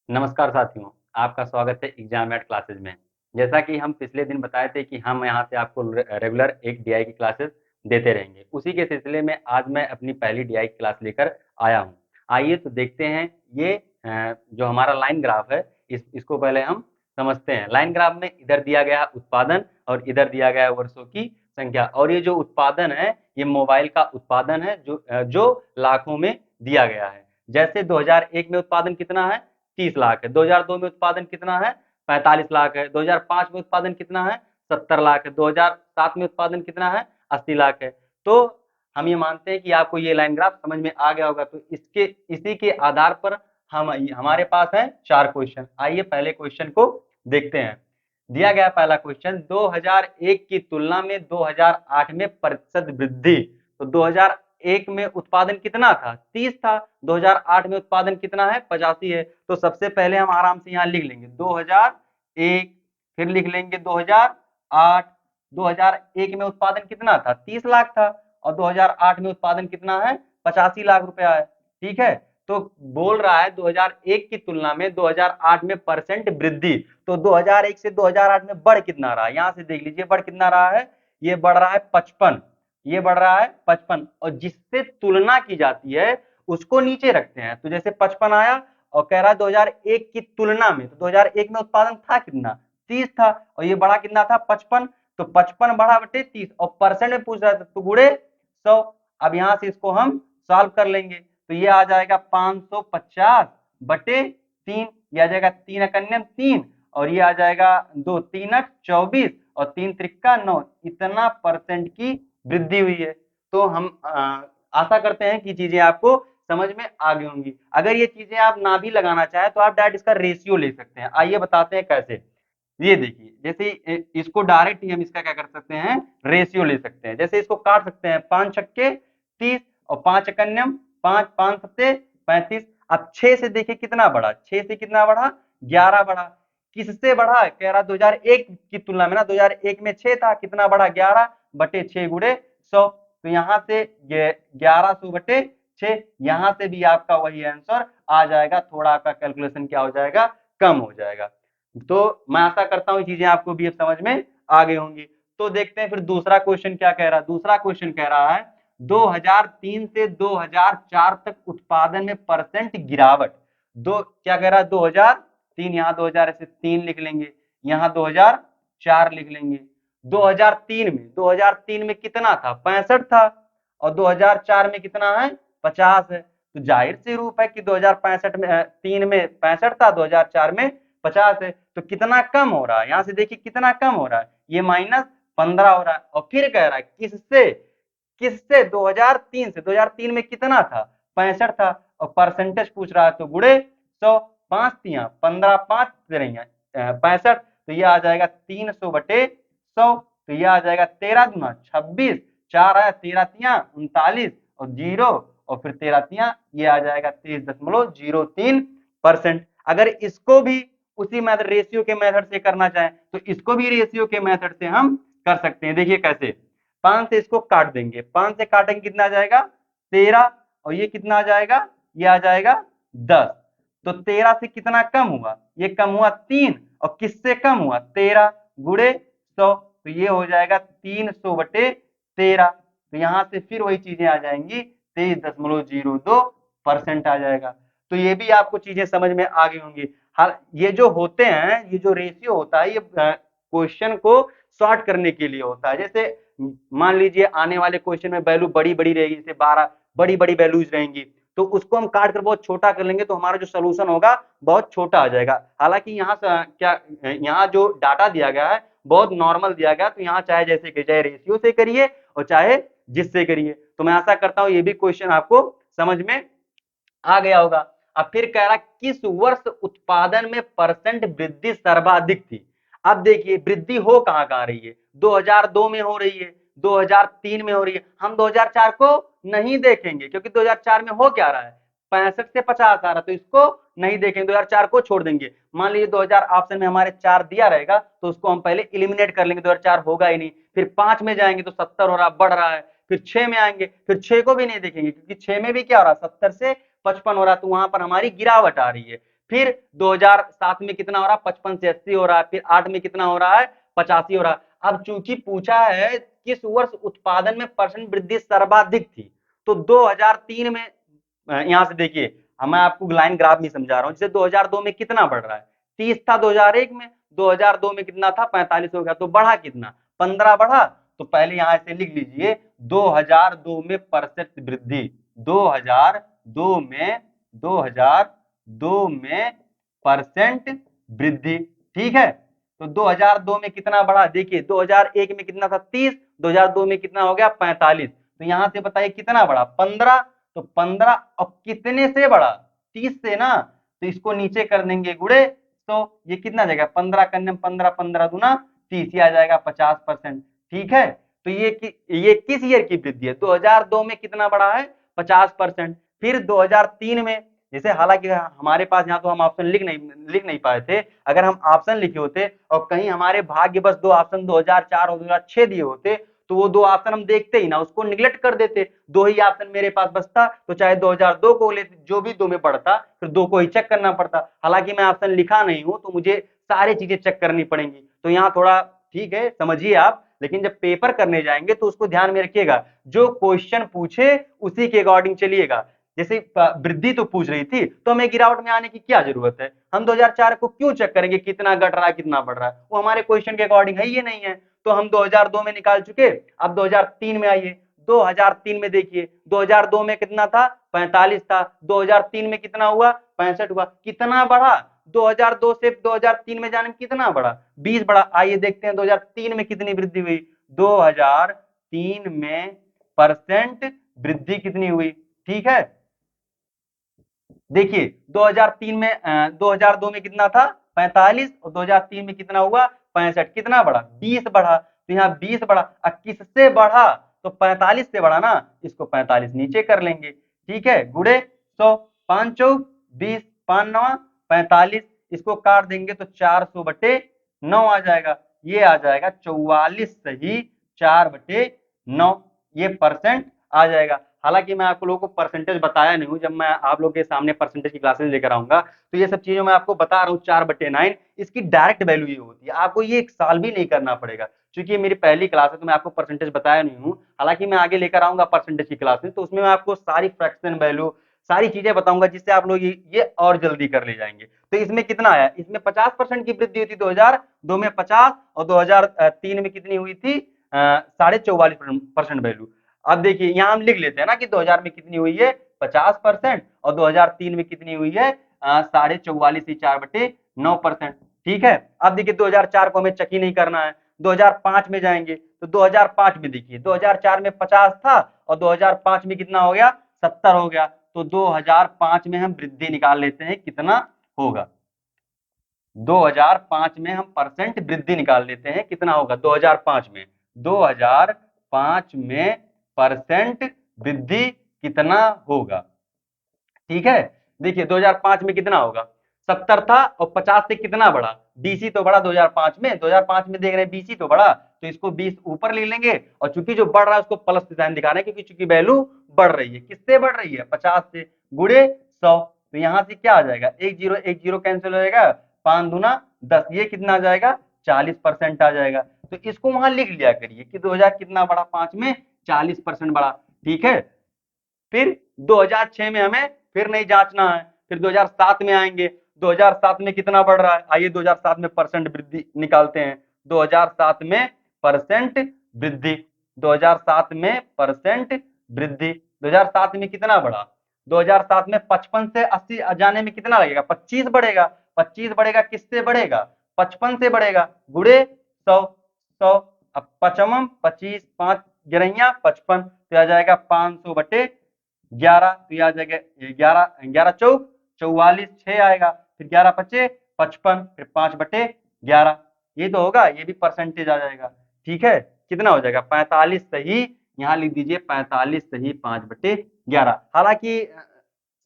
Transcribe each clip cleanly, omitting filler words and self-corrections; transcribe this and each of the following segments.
नमस्कार साथियों, आपका स्वागत है एग्जाम एट क्लासेस में। जैसा कि हम पिछले दिन बताए थे कि हम यहाँ से आपको रेगुलर एक डीआई की क्लासेस देते रहेंगे। उसी के सिलसिले में आज मैं अपनी पहली डीआई की क्लास लेकर आया हूँ। आइए तो देखते हैं ये जो हमारा लाइन ग्राफ है इसको पहले हम समझते हैं। लाइन ग्राफ में इधर दिया गया उत्पादन और इधर दिया गया वर्षों की संख्या, और ये जो उत्पादन है ये मोबाइल का उत्पादन है जो लाखों में दिया गया है। जैसे 2001 में उत्पादन कितना है, 30 लाख है। 2002 में उत्पादन कितना है, 45 लाख है। 2005 में उत्पादन कितना है, 70 लाख है। 2007 में उत्पादन कितना है, 80 लाख है। तो हम ये मानते हैं कि आपको ये लाइन ग्राफ समझ में आ गया होगा। तो इसी के आधार पर हमारे पास है 4 क्वेश्चन। आइए पहले क्वेश्चन को देखते हैं। दिया गया पहला क्वेश्चन, 2001 की तुलना में 2008 में प्रतिशत वृद्धि। तो 2001 में उत्पादन कितना था, 30 था। 2008 में उत्पादन कितना है, 85 है। तो सबसे पहले हम आराम से यहाँ लिख लेंगे 2001, फिर लिख लेंगे 2008। 2001 में उत्पादन कितना था, 30 लाख था, और 2008 में उत्पादन कितना है, 85 लाख रुपया है। ठीक है, तो बोल रहा है 2001 की तुलना में 2008 में परसेंट वृद्धि। तो 2001 से 2008 में बढ़ कितना रहा है, यहां से देख लीजिए बढ़ कितना रहा है, ये बढ़ रहा है 55। ये बढ़ रहा है 55, और जिससे तुलना की जाती है उसको नीचे रखते हैं। तो जैसे 55 आया और कह रहा है 2001 की तुलना में, तो 2001 में उत्पादन था कितना, 30 था, और ये बढ़ा कितना था, 55। तो 55 बढ़ा बटे 30, और परसेंट में पूछ रहा था तो गुड़े 100। अब यहां से इसको हम सॉल्व कर लेंगे, तो ये आ जाएगा 550 बटे 3। ये आ जाएगा 3 एकन्यम 3, और ये आ जाएगा 2 3 8 24, और 3 त्रिका 9। इतना परसेंट की वृद्धि हुई है। तो हम आशा करते हैं कि चीजें आपको समझ में आ गई होंगी। अगर ये चीजें आप ना भी लगाना चाहें तो आप डायरेक्ट इसका रेशियो ले सकते हैं। आइए बताते हैं कैसे। ये देखिए, जैसे इसको डायरेक्ट ही हम इसका क्या कर सकते हैं, रेशियो ले सकते हैं। जैसे इसको काट सकते हैं, 5 छक्के 30, और 5 एकन्यम 5, 5 सत्ते 35। अब 6 से देखिए कितना बढ़ा, 6 से कितना बढ़ा, 11 बढ़ा। किससे बढ़ा, कह रहा 2001 की तुलना में ना, 2001 में 6 था, कितना बढ़ा, 11 बटे 6 गुड़े 100। तो यहाँ से 1100 बटे 6, यहाँ से भी आपका वही आंसर आ जाएगा। थोड़ा आपका कैलकुलेशन क्या हो जाएगा, कम हो जाएगा। तो मैं आशा करता हूँ चीजें आपको भी अब समझ में आ गई होंगी। तो देखते हैं फिर दूसरा क्वेश्चन क्या कह रहा है। दूसरा क्वेश्चन कह रहा है 2003 से 2004 तक उत्पादन में परसेंट गिरावट। दो क्या कह रहा है, 2003, यहाँ 2000 ऐसे 3 लिख लेंगे, यहाँ 2004 लिख लेंगे। 2003 में कितना था, 65 था, और 2004 में कितना है, 50 है। तो जाहिर सी रूप है कि 2065 में 3 में 65 था, 2004 में 50 है। तो कितना कम हो रहा है, यहां से देखिए कितना कम हो रहा है, ये -15 हो रहा है। और फिर कह रहा है किससे, किससे, 2003 से। 2003 में कितना था, 65 था, और परसेंटेज पूछ रहा है तो गुड़े 100। 5 तिया 15, 5 तिरैया 65। तो ये आ जाएगा 300 बटे 100। तो ये आ जाएगा 13 दूना 26, 4 आया 13 तिया 39, और 0, और फिर 13 तिया ये आ जाएगा 23.03%। अगर इसको भी उसी मेथड, रेशियो के मेथड से करना चाहें तो इसको भी रेशियो के मेथड से हम कर सकते हैं। देखिए कैसे, 5 से इसको काट देंगे, 5 से काटेंगे कितना आ जाएगा, 13, और ये कितना आ जाएगा, ये आ जाएगा 10। तो 13 से कितना कम हुआ, ये कम हुआ 3, और किससे कम हुआ, 13 गुड़े 100। तो ये हो जाएगा 300 बटे 13। तो यहां से फिर वही चीजें आ जाएंगी, 23.02% आ जाएगा। तो ये भी आपको चीजें समझ में आ गई होंगी। हाँ, ये जो होते हैं, ये जो रेशियो होता है, ये क्वेश्चन को सॉर्ट करने के लिए होता है। जैसे मान लीजिए आने वाले क्वेश्चन में वैल्यू बड़ी बड़ी रहेगी, जैसे 12 बड़ी बड़ी वैल्यूज रहेंगी, तो उसको हम काट कर बहुत छोटा कर लेंगे, तो हमारा जो सोल्यूशन होगा बहुत छोटा आ जाएगा। हालांकि यहाँ क्या, यहाँ जो डाटा दिया गया है बहुत नॉर्मल दिया गया, तो यहाँ चाहे जैसे चाहे रेशियो से करिए और चाहे जिससे करिए। तो मैं आशा करता हूँ ये भी क्वेश्चन आपको समझ में आ गया होगा। अब फिर कह रहा किस वर्ष उत्पादन में परसेंट वृद्धि सर्वाधिक थी। अब देखिए वृद्धि हो कहां कहां रही है, 2002 में हो रही है, 2003 में हो रही है। हम 2004 को नहीं देखेंगे क्योंकि 2004 में हो क्या रहा है, 65 से 50 आ रहा है, तो इसको नहीं देखेंगे, 2004 को छोड़ देंगे। मान लीजिए 2000 ऑप्शन में हमारे 4 दिया रहेगा, तो उसको हम पहले इलिमिनेट कर लेंगे, 2004 होगा ही नहीं। फिर 5 में जाएंगे तो 70 हो रहा, बढ़ रहा है। फिर 6 में आएंगे, फिर 6 को भी नहीं देखेंगे क्योंकि 6 में भी क्या हो रहा है, 70 से 55 हो रहा है, तो वहां पर हमारी गिरावट आ रही है। फिर 2007 में कितना हो रहा है, 55 से 80 हो रहा है, फिर 8 में कितना हो रहा है, 85 हो रहा है। अब चूंकि पूछा है किस वर्ष उत्पादन में परसेंट वृद्धि सर्वाधिक थी, तो 2003 में यहां से देखिए, मैं आपको लाइन ग्राफ नहीं समझा रहा हूं, जैसे 2002 में कितना बढ़ रहा है, 30 था 2001 में, 2002 में कितना था, 45 हो गया, तो बढ़ा कितना, 15 बढ़ा। तो पहले यहां से लिख लीजिए 2002 में परसेंट वृद्धि, 2002 में 2002 में परसेंट वृद्धि, ठीक है। तो 2002 में कितना बढ़ा, देखिए 2001 में कितना था 30, 2002 में कितना हो गया 45, तो यहां से बताइए कितना बढ़ा 15, तो 15 अब कितने से बढ़ा, 30 से ना, तो इसको नीचे कर देंगे गुड़े, तो ये कितना जाएगा 15 करने में 15, 15 दूना 30, आ जाएगा 50%, ठीक है। तो ये किस ईयर की वृद्धि है, 2002 में कितना बढ़ा है 50%। फिर 2003 में, जैसे हालांकि हमारे पास यहाँ तो हम ऑप्शन लिख नहीं पाए थे, अगर हम ऑप्शन लिखे होते और कहीं हमारे भाग्य बस दो ऑप्शन 2004 और 2006 दिए होते, तो वो दो ऑप्शन हम देखते ही ना, उसको निगलेक्ट कर देते, दो ही ऑप्शन मेरे पास बचता, तो चाहे 2002 को लेते, जो भी दो में पड़ता, फिर दो को ही चेक करना पड़ता। हालांकि मैं ऑप्शन लिखा नहीं हूं, तो मुझे सारी चीजें चेक करनी पड़ेंगी, तो यहाँ थोड़ा ठीक है समझिए आप, लेकिन जब पेपर करने जाएंगे तो उसको ध्यान में रखिएगा, जो क्वेश्चन पूछे उसी के अकॉर्डिंग चलिएगा। जैसे वृद्धि तो पूछ रही थी, तो हमें गिरावट में आने की क्या जरूरत है, हम 2004 को क्यों चेक करेंगे कितना घट रहा है कितना बढ़ रहा है, वो हमारे क्वेश्चन के अकॉर्डिंग है ये नहीं है, तो हम 2002 में निकाल चुके। अब 2003 में आइए, 2003 में देखिए, 2002 में कितना था 45 था, 2003 में कितना हुआ 65 हुआ, कितना बढ़ा, 2002 से 2003 में जाने में कितना बढ़ा 20 बढ़ा। आइए देखते हैं 2003 में कितनी वृद्धि हुई, 2003 में परसेंट वृद्धि कितनी हुई, ठीक है। देखिए 2003 में 2002 में कितना था 45, और 2003 में कितना हुआ 65, कितना बढ़ा 20 बढ़ा, तो यहाँ 20 बढ़ा, किससे बढ़ा, तो 45 से बढ़ा ना, इसको 45 नीचे कर लेंगे, ठीक है, गुड़े 100, 5 चौक 20, 5 नवा 45, इसको काट देंगे तो 400 बटे 9 आ जाएगा, ये आ जाएगा 44 सही 4 बटे 9, ये परसेंट आ जाएगा। हालांकि मैं आप लोगों को परसेंटेज बताया नहीं हूं, जब मैं आप लोगों के सामने परसेंटेज की क्लासेस लेकर आऊंगा, तो ये सब चीजों मैं आपको बता रहा हूँ 4/9, इसकी डायरेक्ट वैल्यू ये होती है, आपको ये एक साल भी नहीं करना पड़ेगा, क्योंकि ये मेरी पहली क्लास है तो मैं आपको परसेंटेज बताया नहीं हूँ। हालांकि मैं आगे लेकर आऊंगा परसेंटेज की क्लासेस, तो उसमें मैं आपको सारी फ्रैक्शन वैल्यू सारी चीजें बताऊंगा, जिससे आप लोग ये और जल्दी कर ले जाएंगे। तो इसमें कितना आया, इसमें 50% की वृद्धि हुई थी 2002 में 50, और 2003 में कितनी हुई थी 44.5% वैल्यू। अब देखिए यहाँ हम लिख लेते हैं ना कि 2000 में कितनी हुई है 50%, और 2003 में कितनी हुई है 44.4/9%, ठीक है। अब देखिए 2004 को हमें चेक ही नहीं करना है, 2005 में जाएंगे, तो 2005 में देखिए 2004 में 50 था, और 2005 में कितना हो गया 70 हो गया, तो 2005 में हम वृद्धि निकाल लेते हैं कितना होगा, 2005 में हम परसेंट वृद्धि निकाल लेते हैं कितना होगा 2005 में, 2005 में परसेंट वृद्धि कितना होगा, ठीक है। देखिए 2005 में कितना होगा 70 था, और 50 से कितना बढ़ा, बीसी तो बढ़ा 2005 में, 2005 में देख रहे हैं बीसी तो बढ़ा, तो इसको 20 ऊपर ले लेंगे, और चूंकि जो बढ़ रहा है उसको प्लस निशान दिखा रहे हैं, क्योंकि चूंकि वैल्यू बढ़ रही है, किससे बढ़ रही है 50 से, गुड़े 100, तो यहाँ से क्या आ जाएगा, एक जीरो कैंसिल हो जाएगा, 5 दूना 10, ये कितना आ जाएगा 40% आ जाएगा। तो इसको वहां लिख लिया करिए कि 2000 कितना बढ़ा 5 में 40% बढ़ा, ठीक है। फिर 2006 में हमें फिर नहीं जांचना है, फिर 2007 में आएंगे, 2007 में कितना बढ़ रहा है, आइए 2007 में परसेंट वृद्धि निकालते हैं, 2007 में परसेंट वृद्धि, 2007 में परसेंट वृद्धि, 2007 में कितना बढ़ा, 2007 में 55 से 80 जाने में कितना लगेगा 25 बढ़ेगा, 25 बढ़ेगा किससे बढ़ेगा 55 से बढ़ेगा, गुड़े 100, 100, अब पचमम 25, 5 गिरैया 55, तो आ जाएगा 500 बटे 11, तो ये आ जाएगा 11, 11 चौक 44, 6 आएगा, फिर 11 पचे 55, फिर 5/11, ये तो होगा, ये भी परसेंटेज आ जाएगा, ठीक है। कितना हो जाएगा 45 सही, यहाँ लिख दीजिए 45 सही 5/11। हालांकि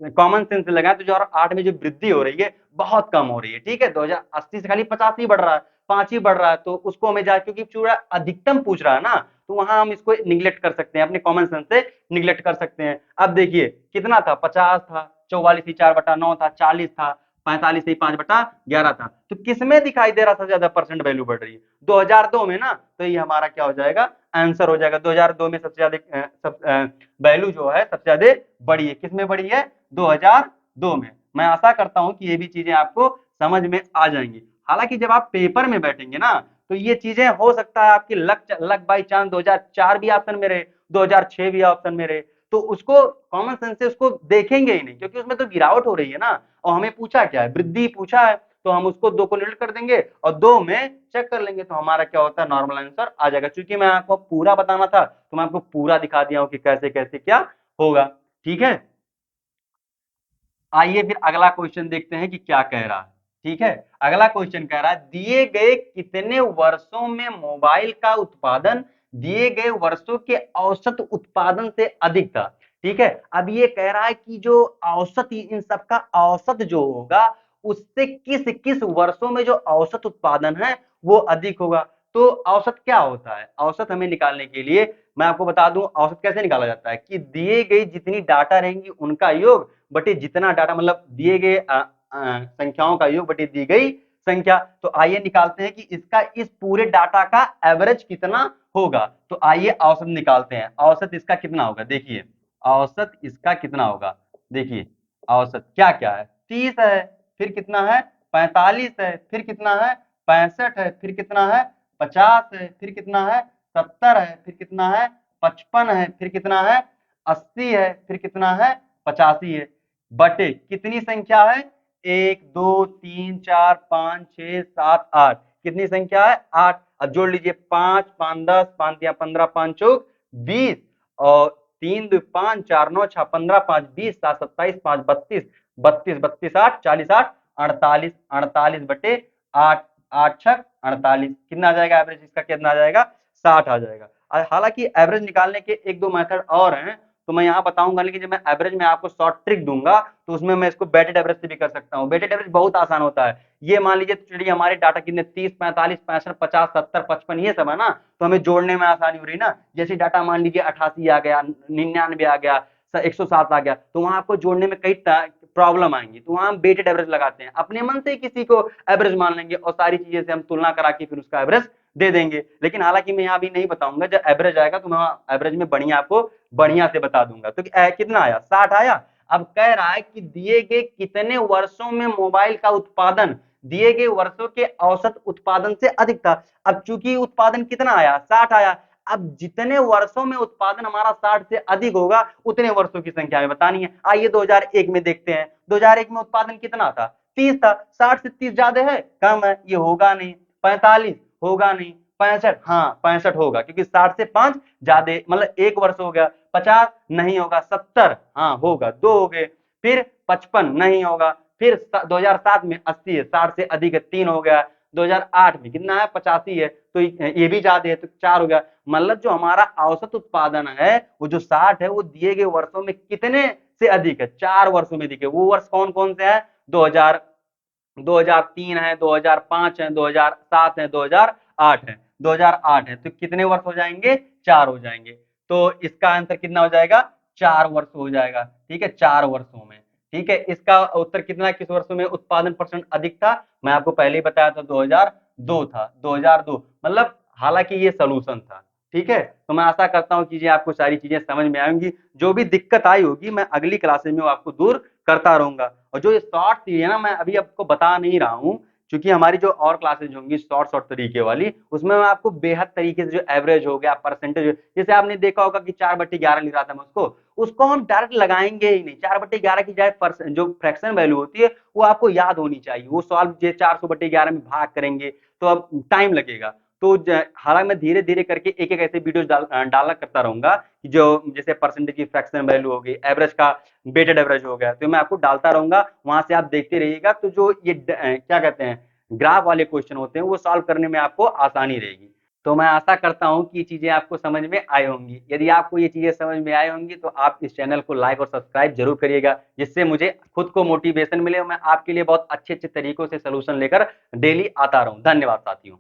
कॉमन सेंस से लगाए तो 2008 में जो वृद्धि हो रही है बहुत कम हो रही है, ठीक है, 2080 से खाली 50 ही बढ़ रहा है, 5 ही बढ़ रहा है, तो उसको हमें जा, क्योंकि पूरा अधिकतम पूछ रहा है ना, तो वहां हम इसको निग्लेक्ट कर सकते हैं, अपने कॉमन सेंस से निग्लेक्ट कर सकते हैं। अब देखिए कितना था 50 था, 44 ही 4/9 था, 40 था, 45 से 5/11 था। तो किसमें दिखाई दे रहा था ज्यादा परसेंट वैल्यू बढ़ रही है? 2002 में ना। तो ये हमारा क्या हो जाएगा? आंसर हो जाएगा। 2002 में सबसे ज्यादा वैल्यू जो है सबसे ज्यादा बढ़ी है। किसमें बढ़ी है? 2002 में। मैं आशा करता हूं कि ये भी चीजें आपको समझ में आ जाएंगी। हालांकि जब आप पेपर में बैठेंगे ना, तो ये चीजें हो सकता है आपकी लक बाई चांस 2004 भी ऑप्शन में रहे, 2006 भी ऑप्शन में रहे, तो उसको कॉमन सेंस से उसको देखेंगे ही नहीं, क्योंकि उसमें तो गिरावट हो रही है ना। और हमें पूछा क्या है? वृद्धि पूछा है, तो हम उसको 2 को निगलेक्ट कर देंगे और 2 में चेक कर लेंगे, तो हमारा क्या होता है? नॉर्मल आंसर आ जाएगा। क्योंकि मैं आपको पूरा बताना था, तो मैं आपको पूरा दिखा दिया हूं कि कैसे कैसे क्या होगा। ठीक है, आइए फिर अगला क्वेश्चन देखते हैं कि क्या कह रहा है। ठीक है, अगला क्वेश्चन कह रहा है दिए गए कितने वर्षों में मोबाइल का उत्पादन दिए गए वर्षों के औसत उत्पादन से अधिक था। ठीक है, अब ये कह रहा है कि जो औसत, इन सबका औसत जो होगा, उससे किस किस वर्षों में जो औसत उत्पादन है वो अधिक होगा। तो औसत क्या होता है? औसत हमें निकालने के लिए मैं आपको बता दूं, औसत कैसे निकाला जाता है कि दिए गई जितनी डाटा रहेंगी उनका योग बटे जितना डाटा, मतलब दिए गए संख्याओं का योग बटे दी गई संख्या। तो आइए निकालते हैं कि इसका इस पूरे डाटा का एवरेज कितना होगा। तो आइए औसत निकालते हैं। औसत इसका कितना होगा? देखिए, औसत इसका कितना होगा? देखिए, औसत क्या क्या है? 30 है, फिर कितना है? 45 है, फिर कितना है? 65 है, फिर कितना है? 50 है, फिर कितना है? 70 है, फिर कितना है? 55 है, फिर कितना है? 80 है, फिर कितना है? 85 है, बटे कितनी संख्या है? 1 2 3 4 5 6 7 8। कितनी संख्या है? 8। अब जोड़ लीजिए, 5 5 10, 5 दिया 15, 5 चौक 20, और 3 2 5 4 9 6 15, 5 20, 7 27, 5 32, 32 32 8 40 8 48, 48 बटे 8, 8 6 48। कितना आ जाएगा एवरेज? इसका कितना आ जाएगा? 60 आ जाएगा। हालांकि एवरेज निकालने के 1 2 मेथड और हैं, तो मैं यहाँ बताऊंगा, लेकिन जब मैं एवरेज में आपको शॉर्ट ट्रिक दूंगा तो उसमें मैं इसको वेटेड एवरेज से भी कर सकता हूँ। वेटेड एवरेज बहुत आसान होता है। ये मान लीजिए, चलिए हमारे डाटा कितने 30 45 65 50 70 55 ये सब है ना, तो हमें जोड़ने में आसानी हो रही ना। जैसे डाटा मान लीजिए 88 आ गया, 99 आ गया, 107 आ गया, तो वहां आपको जोड़ने में कई प्रॉब्लम आएंगी, तो वहां हम वेटेड एवरेज लगाते हैं। अपने मन से किसी को एवरेज मान लेंगे और सारी चीजें से हम तुलना करा के फिर उसका एवरेज दे देंगे। लेकिन हालांकि मैं यहाँ भी नहीं बताऊंगा, जब एवरेज आएगा तो मैं एवरेज में बढ़िया आपको बढ़िया से बता दूंगा। तो कितना आया? 60 आया। अब कह रहा है कि दिए गए कितने वर्षों में मोबाइल का उत्पादन दिए गए वर्षों के औसत उत्पादन से अधिक था। अब चूंकि उत्पादन कितना आया? 60 आया। अब जितने वर्षों में उत्पादन हमारा 60 से अधिक होगा, उतने वर्षों की संख्या में बतानी है। आइए 2001 में देखते हैं। 2001 में उत्पादन कितना था? 30 था। 60 से 30 ज्यादा है, कम है? ये होगा नहीं। 45 होगा नहीं। 65, हाँ 65 होगा, क्योंकि 60 से 5 ज्यादा, मतलब 1 वर्ष हो गया। 50 नहीं होगा। 70 हाँ होगा, 2 हो गए। फिर 55 नहीं होगा। फिर 2007 में 80 है, 60 से अधिक है, 3 हो गया। 2008 में कितना है? 85 है, तो ये भी ज्यादा है, तो 4 हो गया। मतलब जो हमारा औसत उत्पादन है वो जो 60 है, वो दिए गए वर्षों में कितने से अधिक है? 4 वर्षों में दिखे। वो वर्ष कौन कौन से है? 2000, 2003 है, 2005 है, 2007 है, 2008 है। 2008 है, तो कितने वर्ष हो जाएंगे? 4 हो जाएंगे। तो इसका आंसर कितना हो जाएगा? 4 वर्ष हो जाएगा। ठीक है, 4 वर्षों में। ठीक है, इसका उत्तर कितना, किस वर्षों में उत्पादन परसेंट अधिक था? मैं आपको पहले ही बताया था, 2002 था। 2002 मतलब, हालांकि ये सोल्यूशन था। ठीक है, तो मैं आशा करता हूँ कि आपको सारी चीजें समझ में आएंगी। जो भी दिक्कत आई होगी मैं अगली क्लासेज में आपको दूर करता रहूंगा। और जो ये शॉर्ट थी है ना, मैं अभी आपको बता नहीं रहा हूँ, क्योंकि हमारी जो और क्लासेज होंगी शॉर्ट शॉर्ट तरीके वाली, उसमें मैं आपको बेहद तरीके से जो एवरेज हो गया, परसेंटेज, जैसे आपने देखा होगा कि 4/11 लिख रहा था मैं, उसको हम डायरेक्ट लगाएंगे ही नहीं। 4/11 की जाए जो फ्रैक्शन वैल्यू होती है वो आपको याद होनी चाहिए। वो सॉल्व 400/11 में भाग करेंगे तो अब टाइम लगेगा। तो हालांकि मैं धीरे धीरे करके एक एक ऐसे वीडियो डालना करता रहूंगा, कि जो जैसे परसेंटेज की फ्रैक्शन वैल्यू हो गई, एवरेज का वेटेड एवरेज हो गया, तो मैं आपको डालता रहूंगा, वहां से आप देखते रहिएगा। तो जो ये क्या कहते हैं, ग्राफ वाले क्वेश्चन होते हैं, वो सॉल्व करने में आपको आसानी रहेगी। तो मैं आशा करता हूं कि ये चीजें आपको समझ में आई होंगी। यदि आपको ये चीजें समझ में आई होंगी तो आप इस चैनल को लाइक और सब्सक्राइब जरूर करिएगा, जिससे मुझे खुद को मोटिवेशन मिले और मैं आपके लिए बहुत अच्छे अच्छे तरीकों से सोल्यूशन लेकर डेली आता रहूं। धन्यवाद साथियों।